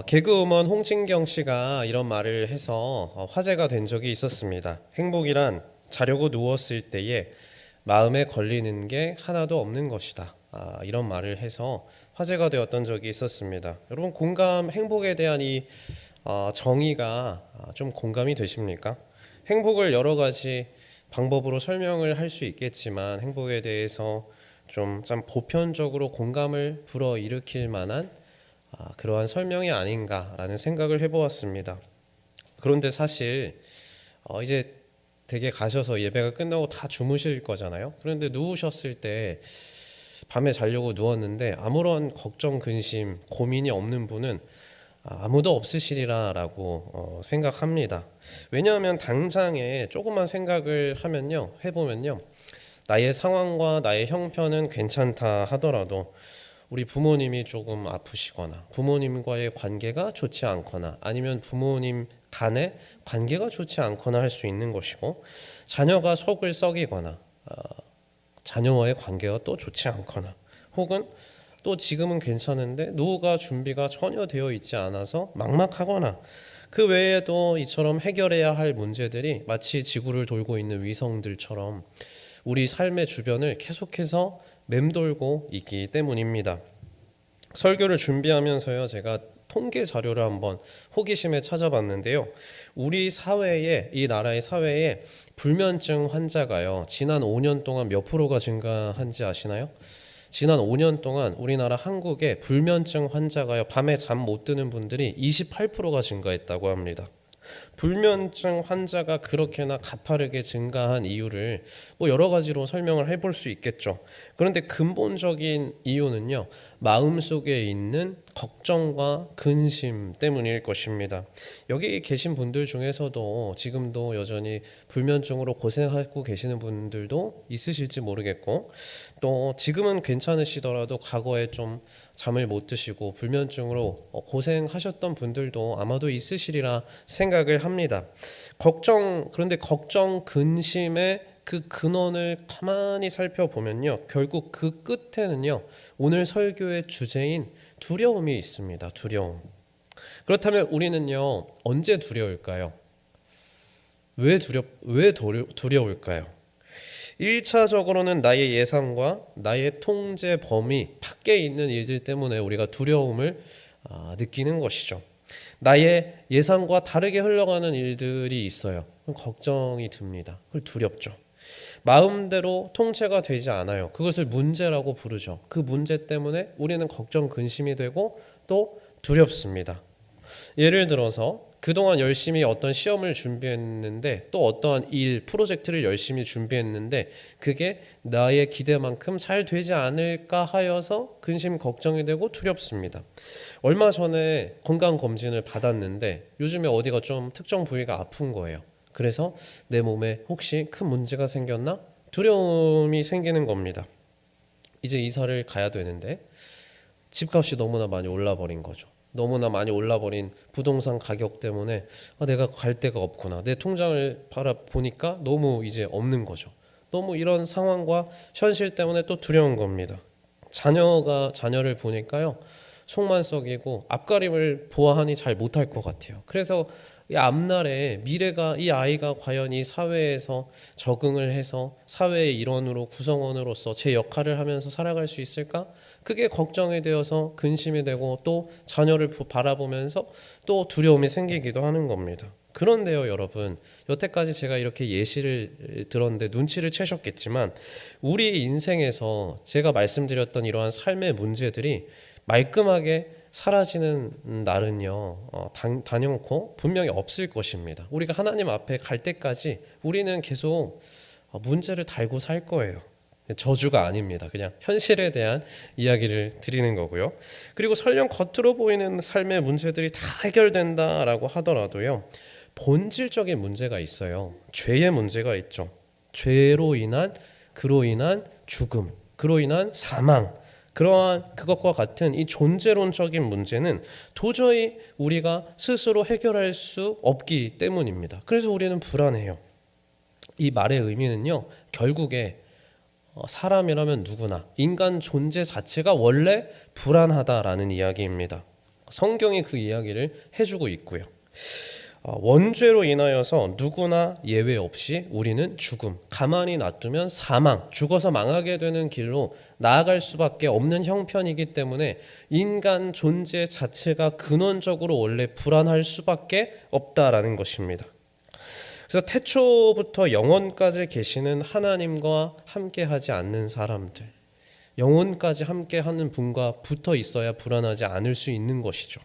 개그우먼 홍진경 씨가 이런 말을 해서 화제가 된 적이 있었습니다. 행복이란 자려고 누웠을 때에 마음에 걸리는 게 하나도 없는 것이다. 이런 말을 해서 화제가 되었던 적이 있었습니다. 여러분 행복에 대한 이 정의가 좀 공감이 되십니까? 행복을 여러 가지 방법으로 설명을 할 수 있겠지만 행복에 대해서 좀 보편적으로 공감을 불어일으킬 만한 그러한 설명이 아닌가라는 생각을 해보았습니다. 그런데 사실 이제 댁에 가셔서 예배가 끝나고 다 주무실 거잖아요. 그런데 누우셨을 때 밤에 자려고 누웠는데 아무런 걱정, 근심, 고민이 없는 분은 아무도 없으시리라라고 생각합니다. 왜냐하면 당장에 조금만 생각을 해보면요. 나의 상황과 나의 형편은 괜찮다 하더라도 우리 부모님이 조금 아프시거나 부모님과의 관계가 좋지 않거나 아니면 부모님 간의 관계가 좋지 않거나 할 수 있는 것이고, 자녀가 속을 썩이거나 자녀와의 관계가 또 좋지 않거나, 혹은 또 지금은 괜찮은데 노후가 준비가 전혀 되어 있지 않아서 막막하거나, 그 외에도 이처럼 해결해야 할 문제들이 마치 지구를 돌고 있는 위성들처럼 우리 삶의 주변을 계속해서 맴돌고 있기 때문입니다. 설교를 준비하면서요, 제가 통계 자료를 한번 호기심에 찾아봤는데요. 우리 사회에, 이 나라의 사회에 불면증 환자가요, 지난 5년 동안 몇 프로가 증가한지 아시나요? 지난 5년 동안 우리나라 한국에 불면증 환자가요, 밤에 잠 못 드는 분들이 28%가 증가했다고 합니다. 불면증 환자가 그렇게나 가파르게 증가한 이유를 여러 가지로 설명을 해볼 수 있겠죠. 그런데 근본적인 이유는요, 마음속에 있는 걱정과 근심 때문일 것입니다. 여기 계신 분들 중에서도 지금도 여전히 불면증으로 고생하고 계시는 분들도 있으실지 모르겠고, 또 지금은 괜찮으시더라도 과거에 좀 잠을 못 드시고 불면증으로 고생하셨던 분들도 아마도 있으시리라 생각을 합니다. 그런데 걱정, 근심의 그 근원을 가만히 살펴보면요, 결국 그 끝에는요, 오늘 설교의 주제인 두려움이 있습니다. 두려움. 그렇다면 우리는요, 언제 두려울까요? 왜 두려울까요? 1차적으로는 나의 예상과 나의 통제 범위 밖에 있는 일들 때문에 우리가 두려움을 느끼는 것이죠. 나의 예상과 다르게 흘러가는 일들이 있어요. 그럼 걱정이 듭니다. 두렵죠. 마음대로 통제가 되지 않아요. 그것을 문제라고 부르죠. 그 문제 때문에 우리는 걱정, 근심이 되고 또 두렵습니다. 예를 들어서 그동안 열심히 어떤 시험을 준비했는데, 또 어떠한 프로젝트를 열심히 준비했는데 그게 나의 기대만큼 잘 되지 않을까 하여서 근심, 걱정이 되고 두렵습니다. 얼마 전에 건강검진을 받았는데 요즘에 어디가 좀 특정 부위가 아픈 거예요. 그래서 내 몸에 혹시 큰 문제가 생겼나? 두려움이 생기는 겁니다. 이제 이사를 가야 되는데 집값이 너무나 많이 올라버린 거죠. 너무나 많이 올라버린 부동산 가격 때문에 내가 갈 데가 없구나. 내 통장을 바라보니까 너무 이제 없는 거죠. 너무 이런 상황과 현실 때문에 또 두려운 겁니다. 자녀를 보니까요, 속만 썩이고 앞가림을 보아하니 잘 못할 것 같아요. 그래서 이 앞날에 미래가, 이 아이가 과연 이 사회에서 적응을 해서 사회의 일원으로, 구성원으로서 제 역할을 하면서 살아갈 수 있을까? 그게 걱정이 되어서 근심이 되고, 또 자녀를 바라보면서 또 두려움이 생기기도 하는 겁니다. 그런데요, 여러분, 여태까지 제가 이렇게 예시를 들었는데 눈치를 채셨겠지만, 우리 인생에서 제가 말씀드렸던 이러한 삶의 문제들이 말끔하게 사라지는 날은요, 단연코 분명히 없을 것입니다. 우리가 하나님 앞에 갈 때까지 우리는 계속 문제를 달고 살 거예요. 저주가 아닙니다. 그냥 현실에 대한 이야기를 드리는 거고요. 그리고 설령 겉으로 보이는 삶의 문제들이 다 해결된다라고 하더라도요, 본질적인 문제가 있어요. 죄의 문제가 있죠. 그로 인한 죽음, 그로 인한 사망, 그러한 그것과 같은 이 존재론적인 문제는 도저히 우리가 스스로 해결할 수 없기 때문입니다. 그래서 우리는 불안해요. 이 말의 의미는요, 결국에 사람이라면 누구나 인간 존재 자체가 원래 불안하다라는 이야기입니다. 성경이 그 이야기를 해주고 있고요. 원죄로 인하여서 누구나 예외 없이 우리는 죽음, 가만히 놔두면 사망, 죽어서 망하게 되는 길로 나아갈 수밖에 없는 형편이기 때문에 인간 존재 자체가 근원적으로 원래 불안할 수밖에 없다라는 것입니다. 그래서 태초부터 영원까지 계시는 하나님과 함께하지 않는 사람들, 영혼까지 함께하는 분과 붙어 있어야 불안하지 않을 수 있는 것이죠.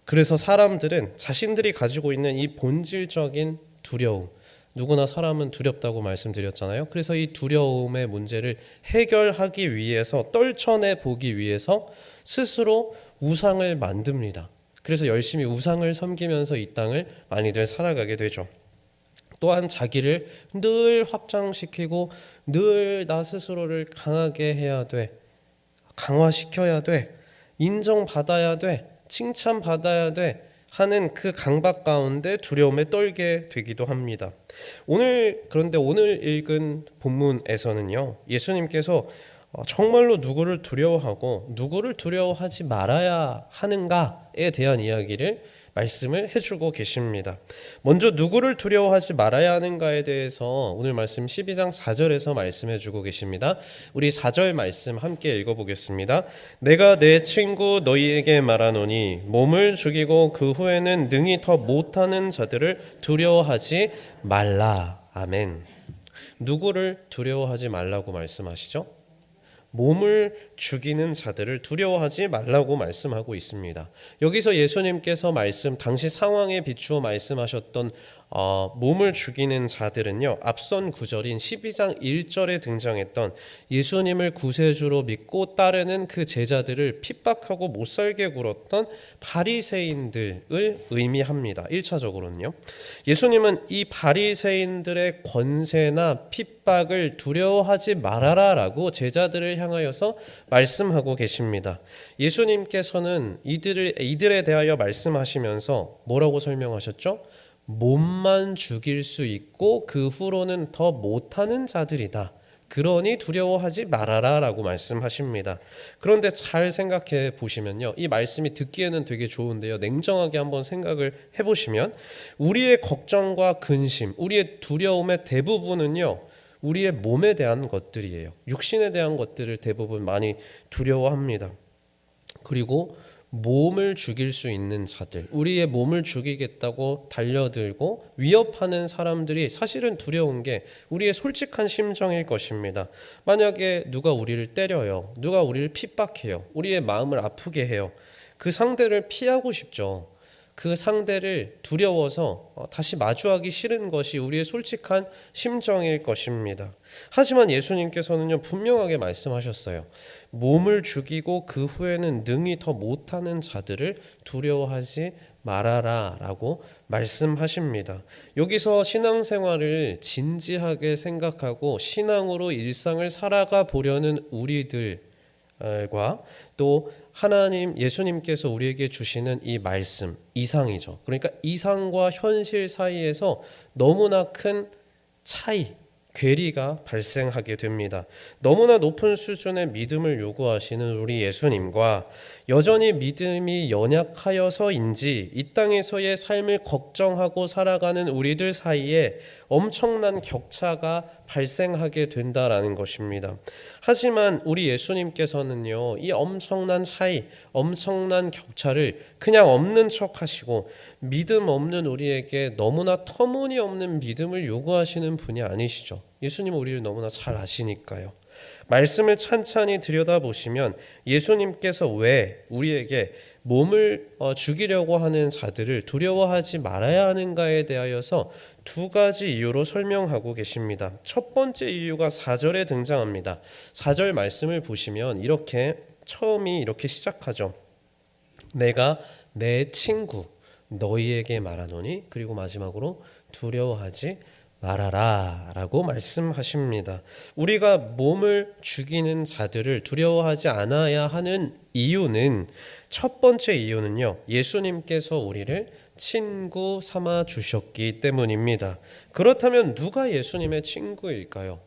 그래서 사람들은 자신들이 가지고 있는 이 본질적인 두려움, 누구나 사람은 두렵다고 말씀드렸잖아요. 그래서 이 두려움의 문제를 해결하기 위해서, 떨쳐내 보기 위해서 스스로 우상을 만듭니다. 그래서 열심히 우상을 섬기면서 이 땅을 많이들 살아가게 되죠. 또한 자기를 늘 확장시키고 늘 나 스스로를 강하게 해야 돼, 강화시켜야 돼, 인정받아야 돼, 칭찬받아야 돼 하는 그 강박 가운데 두려움에 떨게 되기도 합니다. 그런데 오늘 읽은 본문에서는요, 예수님께서 정말로 누구를 두려워하고 누구를 두려워하지 말아야 하는가에 대한 이야기를 말씀을 해주고 계십니다. 먼저 누구를 두려워하지 말아야 하는가에 대해서 오늘 말씀 12장 4절에서 말씀해주고 계십니다. 우리 4절 말씀 함께 읽어보겠습니다. 내가 내 친구 너희에게 말하노니 몸을 죽이고 그 후에는 능히 더 못하는 자들을 두려워하지 말라. 아멘. 누구를 두려워하지 말라고 말씀하시죠? 몸을 죽이는 자들을 두려워하지 말라고 말씀하고 있습니다. 여기서 예수님께서 당시 상황에 비추어 말씀하셨던 몸을 죽이는 자들은요, 앞선 구절인 12장 1절에 등장했던 예수님을 구세주로 믿고 따르는 그 제자들을 핍박하고 못살게 굴었던 바리새인들을 의미합니다. 1차적으로는요. 예수님은 이 바리새인들의 권세나 핍박을 두려워하지 말아라 라고 제자들을 향하여서 말씀하고 계십니다. 예수님께서는 이들에 대하여 말씀하시면서 뭐라고 설명하셨죠? 몸만 죽일 수 있고 그 후로는 더 못하는 자들이다. 그러니 두려워하지 말아라 라고 말씀하십니다. 그런데 잘 생각해 보시면요, 이 말씀이 듣기에는 되게 좋은데요, 냉정하게 한번 생각을 해보시면 우리의 걱정과 근심, 우리의 두려움의 대부분은요, 우리의 몸에 대한 것들이에요. 육신에 대한 것들을 대부분 많이 두려워합니다. 그리고 몸을 죽일 수 있는 자들, 우리의 몸을 죽이겠다고 달려들고 위협하는 사람들이 사실은 두려운 게 우리의 솔직한 심정일 것입니다. 만약에 누가 우리를 때려요, 누가 우리를 핍박해요, 우리의 마음을 아프게 해요, 그 상대를 피하고 싶죠. 그 상대를 두려워서 다시 마주하기 싫은 것이 우리의 솔직한 심정일 것입니다. 하지만 예수님께서는요, 분명하게 말씀하셨어요. 몸을 죽이고 그 후에는 능히 더 못하는 자들을 두려워하지 말아라 라고 말씀하십니다. 여기서 신앙생활을 진지하게 생각하고 신앙으로 일상을 살아가 보려는 우리들과 또 하나님, 예수님께서 우리에게 주시는 이 말씀, 이상이죠. 그러니까 이상과 현실 사이에서 너무나 큰 차이, 괴리가 발생하게 됩니다. 너무나 높은 수준의 믿음을 요구하시는 우리 예수님과 여전히 믿음이 연약하여서인지 이 땅에서의 삶을 걱정하고 살아가는 우리들 사이에 엄청난 격차가 발생하게 된다라는 것입니다. 하지만 우리 예수님께서는요, 이 엄청난 차이, 엄청난 격차를 그냥 없는 척 하시고 믿음 없는 우리에게 너무나 터무니없는 믿음을 요구하시는 분이 아니시죠. 예수님은 우리를 너무나 잘 아시니까요. 말씀을 찬찬히 들여다보시면 예수님께서 왜 우리에게 몸을 죽이려고 하는 자들을 두려워하지 말아야 하는가에 대하여서 두 가지 이유로 설명하고 계십니다. 첫 번째 이유가 4절에 등장합니다. 4절 말씀을 보시면 처음이 이렇게 시작하죠. 내가 내 친구 너희에게 말하노니, 그리고 마지막으로 두려워하지 말아라 라고 말씀하십니다. 우리가 몸을 죽이는 자들을 두려워하지 않아야 하는 이유는, 첫 번째 이유는요, 예수님께서 우리를 친구 삼아 주셨기 때문입니다. 그렇다면 누가 예수님의 친구일까요?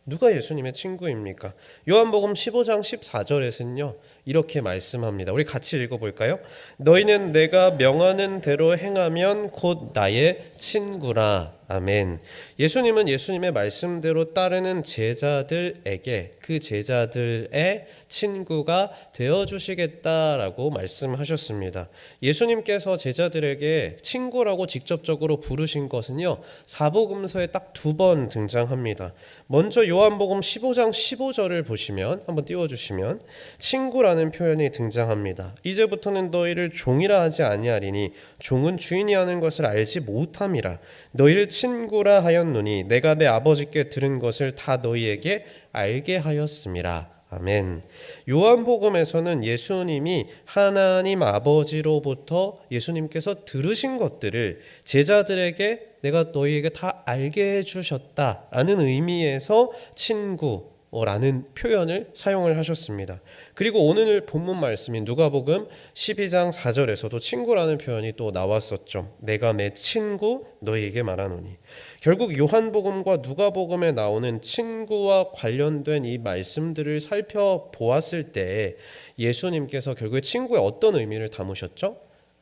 누가 예수님의 친구입니까? 요한복음 15장 14절에서는요, 이렇게 말씀합니다. 우리 같이 읽어볼까요? 너희는 내가 명하는 대로 행하면 곧 나의 친구라. 아멘. 예수님은 예수님의 말씀대로 따르는 제자들에게 그 제자들의 친구가 되어주시겠다라고 말씀하셨습니다. 예수님께서 제자들에게 친구라고 직접적으로 부르신 것은요, 사복음서에 딱 2번 등장합니다. 먼저 요한복음 15장 15절을 보시면, 한번 띄워주시면, 친구라는 표현이 등장합니다. 이제부터는 너희를 종이라 하지 아니하리니 종은 주인이 하는 것을 알지 못함이라. 너희를 친구라 하였노니 내가 내 아버지께 들은 것을 다 너희에게 알게 하였음이라. 아멘. 요한복음에서는 예수님이 하나님 아버지로부터 예수님께서 들으신 것들을 제자들에게 내가 너희에게 다 알게 해주셨다라는 의미에서 친구라는 표현을 사용을 하셨습니다. 그리고 오늘 본문 말씀인 누가복음 12장 4절에서도 친구라는 표현이 또 나왔었죠. 내가 내 친구 너희에게 말하노니. 결국 요한복음과 누가복음에 나오는 친구와 관련된 이 말씀들을 살펴보았을 때 예수님께서 결국에 친구의 어떤 의미를 담으셨죠?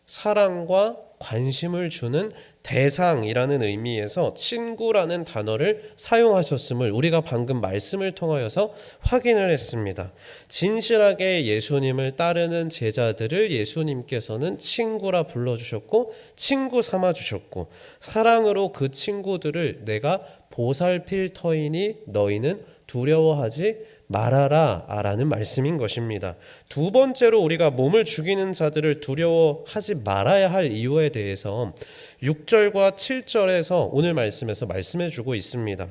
사랑과 관심을 주는 대상이라는 의미에서 친구라는 단어를 사용하셨음을 우리가 방금 말씀을 통하여서 확인을 했습니다. 진실하게 예수님을 따르는 제자들을 예수님께서는 친구라 불러주셨고 친구 삼아주셨고 사랑으로 그 친구들을 내가 보살필 터이니 너희는 두려워하지 말아라 라는 말씀인 것입니다. 두 번째로 우리가 몸을 죽이는 자들을 두려워하지 말아야 할 이유에 대해서 6절과 7절에서 오늘 말씀에서 말씀해 주고 있습니다.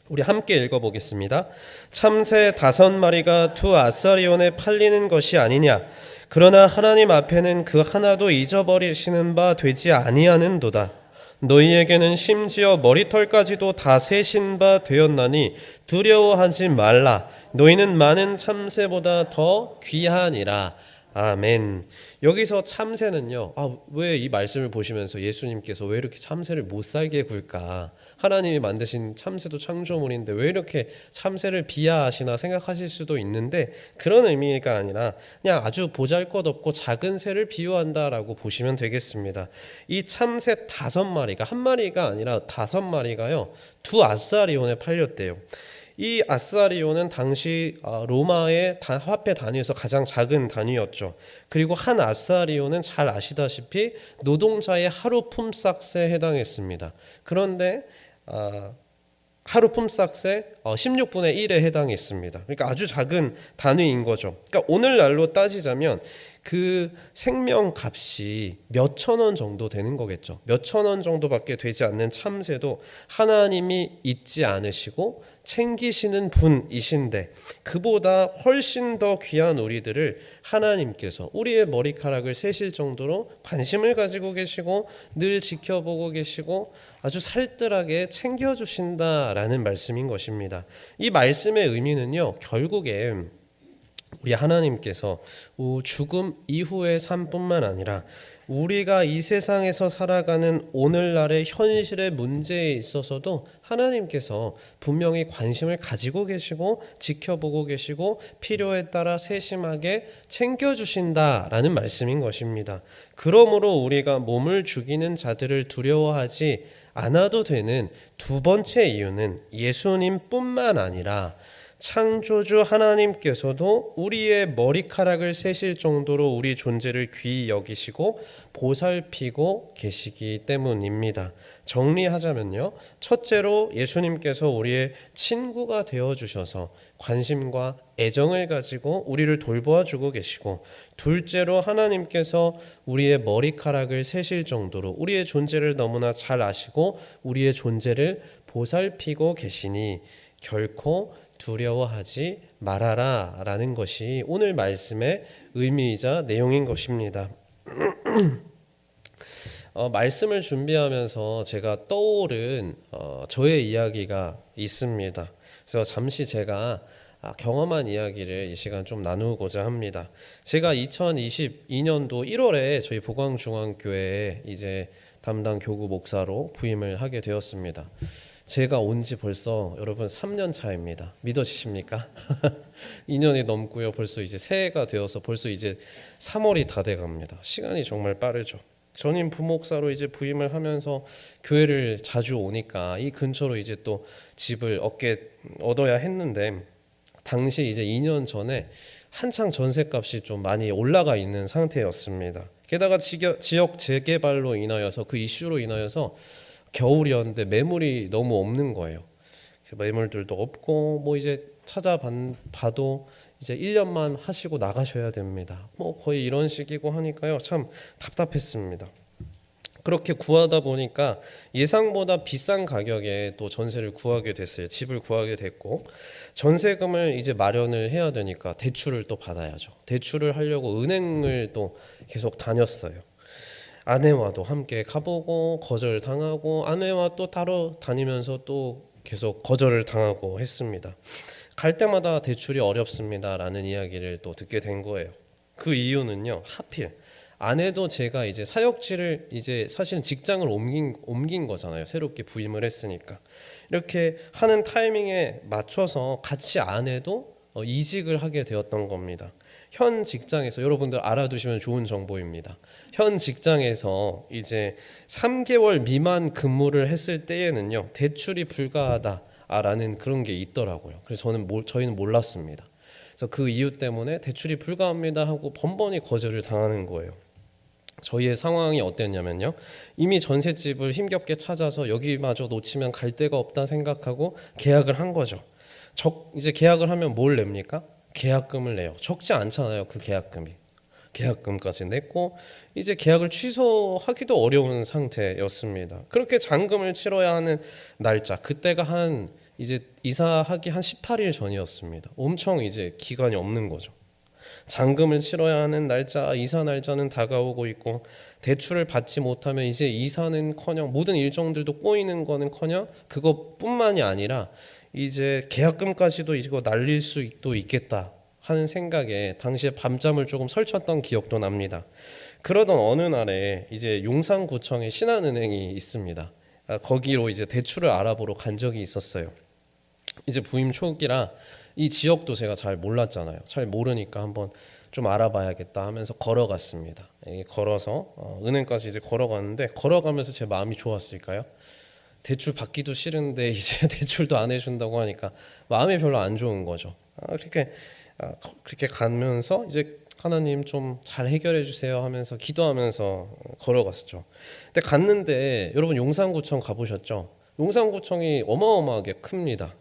우리 함께 읽어보겠습니다. 참새 5마리가 두 아사리온에 팔리는 것이 아니냐. 그러나 하나님 앞에는 그 하나도 잊어버리시는 바 되지 아니하는도다. 너희에게는 심지어 머리털까지도 다 세신 바 되었나니 두려워하지 말라. 너희는 많은 참새보다 더 귀하니라. 아멘. 여기서 참새는요, 왜 이 말씀을 보시면서 예수님께서 왜 이렇게 참새를 못 살게 굴까? 하나님이 만드신 참새도 창조물인데 왜 이렇게 참새를 비하하시나 생각하실 수도 있는데 그런 의미가 아니라 그냥 아주 보잘것없고 작은 새를 비유한다라고 보시면 되겠습니다. 이 참새 5마리가 한 마리가 아니라 5마리가요 두 아사리온에 팔렸대요. 이 아사리온은 당시 로마의 화폐 단위에서 가장 작은 단위였죠. 그리고 한 아사리온은 잘 아시다시피 노동자의 하루 품삯에 해당했습니다. 그런데 하루 품삯의 16분의 1에 해당했습니다. 그러니까 아주 작은 단위인 거죠. 그러니까 오늘날로 따지자면 그 생명값이 몇천 원 정도 되는 거겠죠. 몇천 원 정도밖에 되지 않는 참새도 하나님이 잊지 않으시고 챙기시는 분이신데 그보다 훨씬 더 귀한 우리들을 하나님께서 우리의 머리카락을 세실 정도로 관심을 가지고 계시고 늘 지켜보고 계시고 아주 살뜰하게 챙겨주신다라는 말씀인 것입니다. 이 말씀의 의미는요, 결국에 우리 하나님께서 죽음 이후의 삶뿐만 아니라 우리가 이 세상에서 살아가는 오늘날의 현실의 문제에 있어서도 하나님께서 분명히 관심을 가지고 계시고 지켜보고 계시고 필요에 따라 세심하게 챙겨주신다라는 말씀인 것입니다. 그러므로 우리가 몸을 죽이는 자들을 두려워하지 않아도 되는 두 번째 이유는 예수님뿐만 아니라 창조주 하나님께서도 우리의 머리카락을 세실 정도로 우리 존재를 귀히 여기시고 보살피고 계시기 때문입니다. 정리하자면요, 첫째로 예수님께서 우리의 친구가 되어주셔서 관심과 애정을 가지고 우리를 돌보아주고 계시고, 둘째로 하나님께서 우리의 머리카락을 세실 정도로 우리의 존재를 너무나 잘 아시고 우리의 존재를 보살피고 계시니 결코 두려워하지 말아라 라는 것이 오늘 말씀의 의미이자 내용인 것입니다. 말씀을 준비하면서 제가 떠오른 저의 이야기가 있습니다. 그래서 잠시 제가 경험한 이야기를 이 시간 좀 나누고자 합니다. 제가 2022년도 1월에 저희 보광중앙교회에 이제 담당 교구 목사로 부임을 하게 되었습니다. 제가 온 지 벌써 여러분 3년 차입니다. 믿어지십니까? 2년이 넘고요. 벌써 이제 새해가 되어서 벌써 이제 3월이 다 돼갑니다. 시간이 정말 빠르죠. 전임 부목사로 이제 부임을 하면서 교회를 자주 오니까 이 근처로 이제 또 집을 얻어야 했는데, 당시 이제 2년 전에 한창 전셋값이 좀 많이 올라가 있는 상태였습니다. 게다가 지역 재개발로 인하여서, 그 이슈로 인하여서 겨울이었는데 매물이 너무 없는 거예요. 매물들도 없고 뭐 이제 찾아봐도 이제 1년만 하시고 나가셔야 됩니다. 뭐 거의 이런 식이고 하니까요, 참 답답했습니다. 그렇게 구하다 보니까 예상보다 비싼 가격에 또 전세를 구하게 됐어요. 집을 구하게 됐고, 전세금을 이제 마련을 해야 되니까 대출을 또 받아야죠. 대출을 하려고 은행을 또 계속 다녔어요. 아내와도 함께 가보고 거절당하고, 아내와 또 따로 다니면서 또 계속 거절을 당하고 했습니다. 갈 때마다 대출이 어렵습니다라는 이야기를 또 듣게 된 거예요. 그 이유는요, 하필 아내도 제가 이제 사역지를 이제 사실은 직장을 옮긴 거잖아요. 새롭게 부임을 했으니까. 이렇게 하는 타이밍에 맞춰서 같이 아내도 이직을 하게 되었던 겁니다. 현 직장에서, 여러분들 알아두시면 좋은 정보입니다. 현 직장에서 이제 3개월 미만 근무를 했을 때에는요, 대출이 불가하다라는 그런 게 있더라고요. 그래서 저희는 몰랐습니다. 그래서 그 이유 때문에 대출이 불가합니다 하고 번번이 거절을 당하는 거예요. 저희의 상황이 어땠냐면요, 이미 전셋집을 힘겹게 찾아서 여기마저 놓치면 갈 데가 없다 생각하고 계약을 한 거죠. 이제 계약을 하면 뭘 냅니까? 계약금을 내요. 적지 않잖아요, 그 계약금이. 계약금까지 냈고 이제 계약을 취소하기도 어려운 상태였습니다. 그렇게 잔금을 치러야 하는 날짜, 그때가 이제 이사하기 한 18일 전이었습니다. 엄청 이제 기간이 없는 거죠. 잔금을 치러야 하는 날짜, 이사 날짜는 다가오고 있고, 대출을 받지 못하면 이제 이사는커녕 모든 일정들도 꼬이는 거는커녕 그것뿐만이 아니라 이제 계약금까지도 이거 날릴 수도 있겠다 하는 생각에 당시에 밤잠을 조금 설쳤던 기억도 납니다. 그러던 어느 날에 이제 용산구청에 신한은행이 있습니다. 거기로 이제 대출을 알아보러 간 적이 있었어요. 이제 부임 초기라 이 지역도 제가 잘 몰랐잖아요. 잘 모르니까 한번 좀 알아봐야겠다 하면서 걸어갔습니다. 걸어서 은행까지 이제 걸어갔는데, 걸어가면서 제 마음이 좋았을까요? 대출 받기도 싫은데 이제 대출도 안 해준다고 하니까 마음이 별로 안 좋은 거죠. 그렇게 가면서 이제 하나님 좀 잘 해결해 주세요 하면서 기도하면서 걸어갔죠. 근데 갔는데, 여러분 용산구청 가보셨죠? 용산구청이 어마어마하게 큽니다.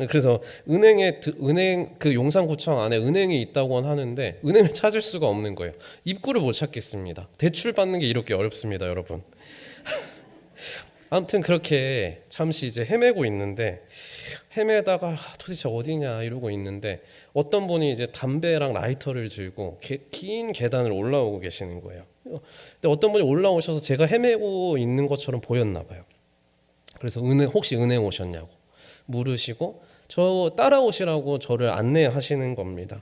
그래서 그 용산구청 안에 은행이 있다고 하는데 은행을 찾을 수가 없는 거예요. 입구를 못 찾겠습니다. 대출 받는 게 이렇게 어렵습니다, 여러분. 아무튼 그렇게 잠시 이제 헤매고 있는데, 헤매다가 도대체 어디냐 이러고 있는데, 어떤 분이 이제 담배랑 라이터를 들고 긴 계단을 올라오고 계시는 거예요. 근데 어떤 분이 올라오셔서 제가 헤매고 있는 것처럼 보였나 봐요. 그래서 혹시 은행 오셨냐고 물으시고 저 따라오시라고 저를 안내하시는 겁니다.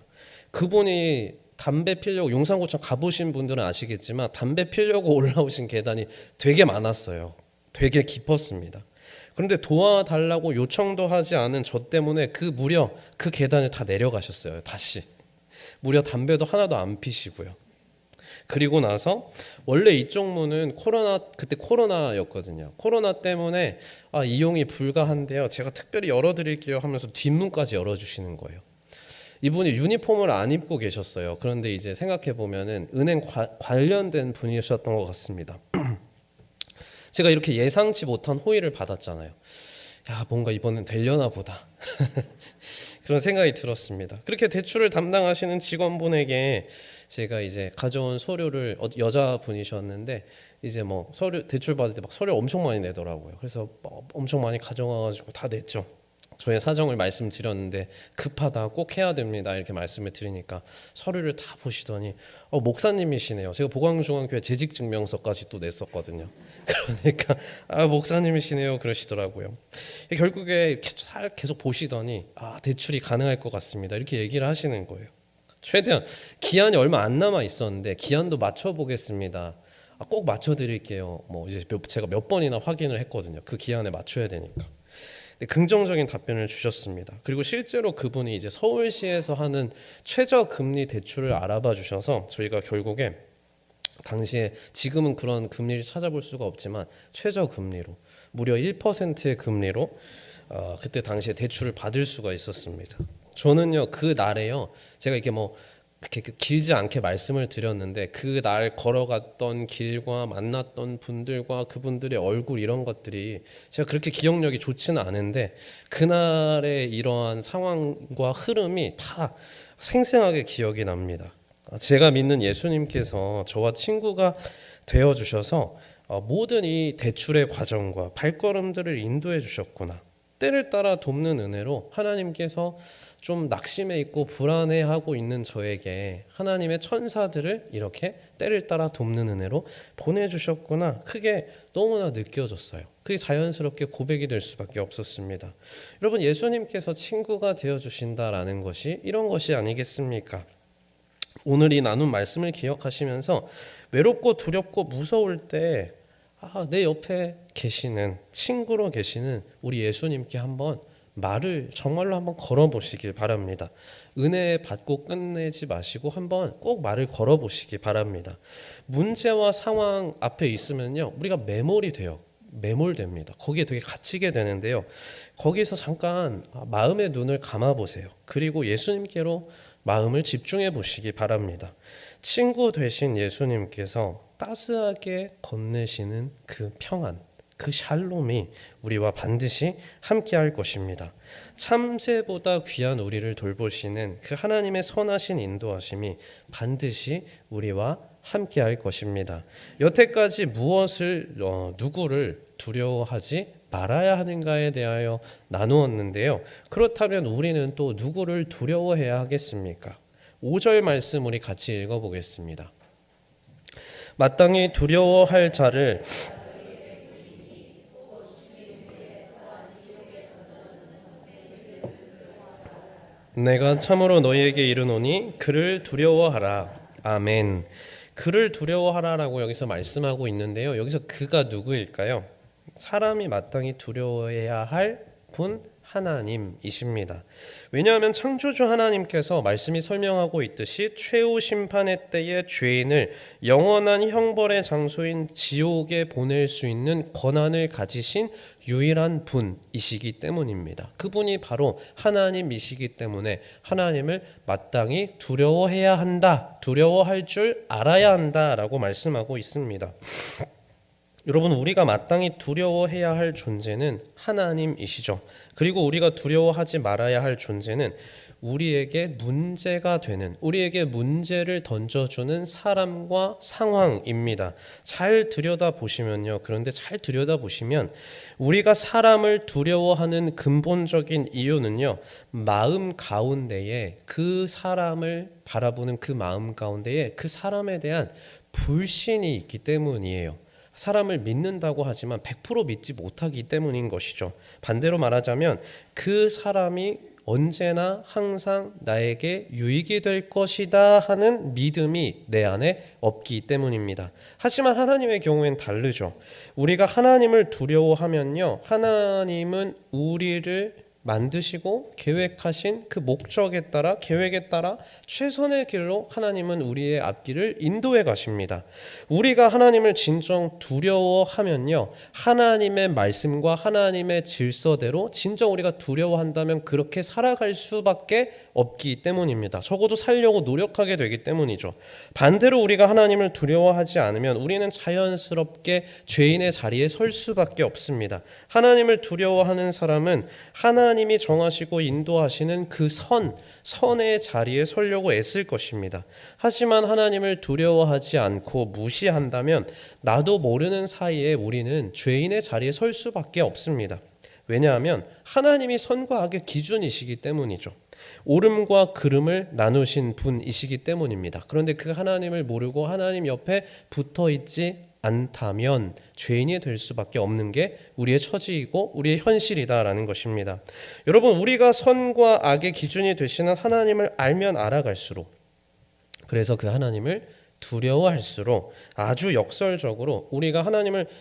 그분이 담배 피려고, 용산구청 가보신 분들은 아시겠지만 담배 피려고 올라오신 계단이 되게 많았어요. 되게 깊었습니다. 그런데 도와달라고 요청도 하지 않은 저 때문에 무려 그 계단을 다 내려가셨어요. 다시. 무려 담배도 하나도 안 피시고요. 그리고 나서 원래 이쪽 문은 그때 코로나였거든요. 코로나 때문에 이용이 불가한데요, 제가 특별히 열어드릴게요 하면서 뒷문까지 열어주시는 거예요. 이분이 유니폼을 안 입고 계셨어요. 그런데 이제 생각해 보면은 은행 관련된 분이셨던 것 같습니다. 제가 이렇게 예상치 못한 호의를 받았잖아요. 야, 뭔가 이번엔 되려나 보다. 그런 생각이 들었습니다. 그렇게 대출을 담당하시는 직원분에게 제가 이제 가져온 서류를, 여자분이셨는데 이제 뭐 대출 받을 때 막 서류 엄청 많이 내더라고요. 그래서 엄청 많이 가져와가지고 다 냈죠. 저의 사정을 말씀드렸는데 급하다, 꼭 해야 됩니다 이렇게 말씀을 드리니까 서류를 다 보시더니 목사님이시네요. 제가 보광중앙교회 재직증명서까지 또 냈었거든요. 그러니까 목사님이시네요 그러시더라고요. 결국에 이렇게 계속 보시더니 대출이 가능할 것 같습니다 이렇게 얘기를 하시는 거예요. 최대한 기한이 얼마 안 남아 있었는데 기한도 맞춰보겠습니다. 꼭 맞춰드릴게요. 뭐 이제 제가 몇 번이나 확인을 했거든요. 그 기한에 맞춰야 되니까. 네, 긍정적인 답변을 주셨습니다. 그리고 실제로 그분이 이제 서울시에서 하는 최저 금리 대출을 알아봐 주셔서 저희가 결국에 당시에 지금은 그런 금리를 찾아볼 수가 없지만 최저 금리로 무려 1%의 금리로 그때 당시에 대출을 받을 수가 있었습니다. 저는요 그 날에요 제가 이렇게 뭐 이렇게 길지 않게 말씀을 드렸는데 그 날 걸어갔던 길과 만났던 분들과 그분들의 얼굴 이런 것들이 제가 그렇게 기억력이 좋지는 않은데 그날의 이러한 상황과 흐름이 다 생생하게 기억이 납니다. 제가 믿는 예수님께서 저와 친구가 되어 주셔서 모든 이 대출의 과정과 발걸음들을 인도해 주셨구나. 때를 따라 돕는 은혜로 하나님께서 좀 낙심해 있고 불안해하고 있는 저에게 하나님의 천사들을 이렇게 때를 따라 돕는 은혜로 보내주셨구나. 크게 너무나 느껴졌어요. 그게 자연스럽게 고백이 될 수밖에 없었습니다. 여러분, 예수님께서 친구가 되어주신다라는 것이 이런 것이 아니겠습니까? 오늘 이 나눈 말씀을 기억하시면서 외롭고 두렵고 무서울 때 내 옆에 계시는 친구로 계시는 우리 예수님께 한번 말을 정말로 한번 걸어보시길 바랍니다. 은혜 받고 끝내지 마시고 한번 꼭 말을 걸어보시기 바랍니다. 문제와 상황 앞에 있으면요 우리가 매몰이 돼요. 매몰됩니다. 거기에 되게 갇히게 되는데요. 거기서 잠깐 마음의 눈을 감아보세요. 그리고 예수님께로 마음을 집중해 보시기 바랍니다. 친구 되신 예수님께서 따스하게 건네시는 그 평안, 그 샬롬이 우리와 반드시 함께할 것입니다. 참새보다 귀한 우리를 돌보시는 그 하나님의 선하신 인도하심이 반드시 우리와 함께할 것입니다. 여태까지 무엇을 누구를 두려워하지 말아야 하는가에 대하여 나누었는데요. 그렇다면 우리는 또 누구를 두려워해야 하겠습니까? 5절 말씀 우리 같이 읽어보겠습니다. 마땅히 두려워할 자를 내가 참으로 너희에게 이르노니 그를 두려워하라. 아멘. 그를 두려워하라라고 여기서 말씀하고 있는데요. 여기서 그가 누구일까요? 사람이 마땅히 두려워해야 할 분 하나님이십니다. 왜냐하면 창조주 하나님께서 말씀이 설명하고 있듯이 최후 심판의 때에 죄인을 영원한 형벌의 장소인 지옥에 보낼 수 있는 권한을 가지신 유일한 분이시기 때문입니다. 그분이 바로 하나님이시기 때문에 하나님을 마땅히 두려워해야 한다, 두려워할 줄 알아야 한다라고 말씀하고 있습니다. 여러분, 우리가 마땅히 두려워해야 할 존재는 하나님이시죠. 그리고 우리가 두려워하지 말아야 할 존재는 우리에게 문제가 되는, 우리에게 문제를 던져주는 사람과 상황입니다. 잘 들여다보시면요. 그런데 잘 들여다보시면 우리가 사람을 두려워하는 근본적인 이유는요. 마음 가운데에 그 사람을 바라보는 그 마음 가운데에 그 사람에 대한 불신이 있기 때문이에요. 사람을 믿는다고 하지만 100% 믿지 못하기 때문인 것이죠. 반대로 말하자면 그 사람이 언제나 항상 나에게 유익이 될 것이다 하는 믿음이 내 안에 없기 때문입니다. 하지만 하나님의 경우엔 다르죠. 우리가 하나님을 두려워하면요, 하나님은 우리를 만드시고 계획하신 그 목적에 따라, 계획에 따라 최선의 길로 하나님은 우리의 앞길을 인도해 가십니다. 우리가 하나님을 진정 두려워하면요, 하나님의 말씀과 하나님의 질서대로 진정 우리가 두려워한다면 그렇게 살아갈 수밖에 없기 때문입니다. 적어도 살려고 노력하게 되기 때문이죠. 반대로 우리가 하나님을 두려워하지 않으면 우리는 자연스럽게 죄인의 자리에 설 수밖에 없습니다. 하나님을 두려워하는 사람은 하나님이 정하시고 인도하시는 그 선의 자리에 서려고 애쓸 것입니다. 하지만 하나님을 두려워하지 않고 무시한다면 나도 모르는 사이에 우리는 죄인의 자리에 설 수밖에 없습니다. 왜냐하면 하나님이 선과 악의 기준이시기 때문이죠. 옳음과 그름을 나누신 분이시기 때문입니다. 그런데 그 하나님을 모르고 하나님 옆에 붙어있지 않다면 죄인이 될 수밖에 없는 게 우리의 처지이고 우리의 현실이다라는 것입니다. 여러분, 우리가 선과 악의 기준이 되시는 하나님을 알면 알아갈수록, 그래서 그 하나님을 두려워할수록 아주 역설적으로 우리가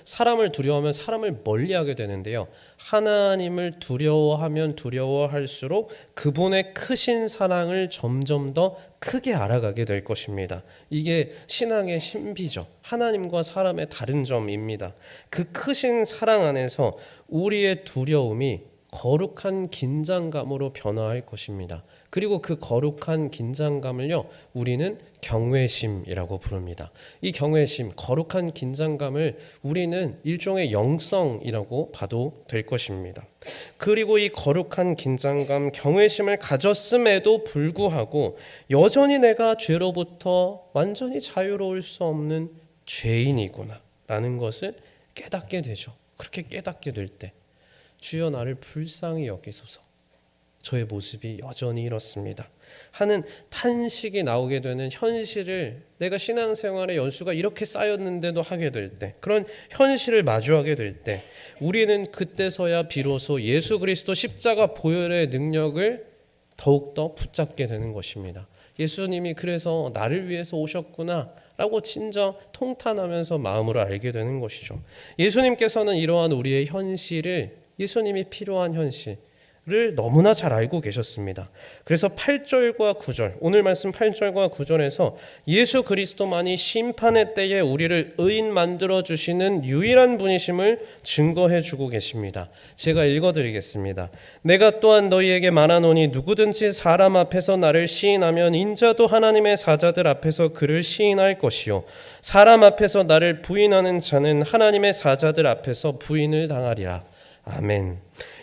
사람을 두려워하면 사람을 멀리하게 되는데요. 하나님을 두려워하면 두려워할수록 그분의 크신 사랑을 점점 더 크게 알아가게 될 것입니다. 이게 신앙의 신비죠. 하나님과 사람의 다른 점입니다. 그 크신 사랑 안에서 우리의 두려움이 거룩한 긴장감으로 변화할 것입니다. 그리고 그 거룩한 긴장감을요, 우리는 경외심이라고 부릅니다. 이 경외심, 거룩한 긴장감을 우리는 일종의 영성이라고 봐도 될 것입니다. 그리고 이 거룩한 긴장감, 경외심을 가졌음에도 불구하고 여전히 내가 죄로부터 완전히 자유로울 수 없는 죄인이구나 라는 것을 깨닫게 되죠. 그렇게 깨닫게 될 때 주여 나를 불쌍히 여기소서, 저의 모습이 여전히 이렇습니다 하는 탄식이 나오게 되는 현실을 내가 신앙생활의 연수가 이렇게 쌓였는데도 하게 될 때, 그런 현실을 마주하게 될 때 우리는 그때서야 비로소 예수 그리스도 십자가 보혈의 능력을 더욱더 붙잡게 되는 것입니다. 예수님이 그래서 나를 위해서 오셨구나 라고 진정 통탄하면서 마음으로 알게 되는 것이죠. 예수님께서는 이러한 우리의 현실을, 예수님이 필요한 현실을 너무나 잘 알고 계셨습니다. 그래서 8절과 9절, 오늘 말씀 8절과 9절에서 예수 그리스도만이 심판의 때에 우리를 의인 만들어 주시는 유일한 분이심을 증거해 주고 계십니다. 제가 읽어드리겠습니다. 내가 또한 너희에게 말하노니 누구든지 사람 앞에서 나를 시인하면 인자도 하나님의 사자들 앞에서 그를 시인할 것이요 사람 앞에서 나를 부인하는 자는 하나님의 사자들 앞에서 부인을 당하리라. 아멘.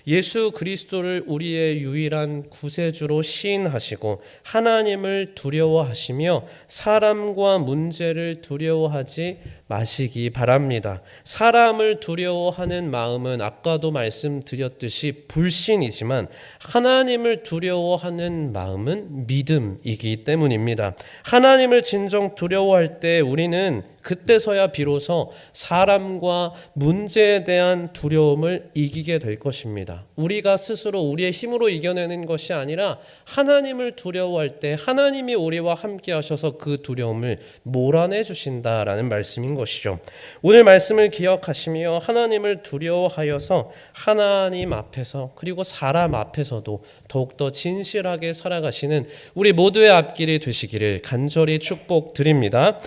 예수 그리스도를 우리의 유일한 구세주로 시인하시고 하나님을 두려워하시며 사람과 문제를 두려워하지 마시기 바랍니다. 사람을 두려워하는 마음은 아까도 말씀드렸듯이 불신이지만 하나님을 두려워하는 마음은 믿음이기 때문입니다. 하나님을 진정 두려워할 때 우리는 그때서야 비로소 사람과 문제에 대한 두려움을 이기게 될 것입니다. 우리가 스스로 우리의 힘으로 이겨내는 것이 아니라 하나님을 두려워할 때 하나님이 우리와 함께 하셔서 그 두려움을 몰아내 주신다라는 말씀인 것이죠. 오늘 말씀을 기억하시며 하나님을 두려워하여서 하나님 앞에서 그리고 사람 앞에서도 더욱더 진실하게 살아가시는 우리 모두의 앞길이 되시기를 간절히 축복드립니다.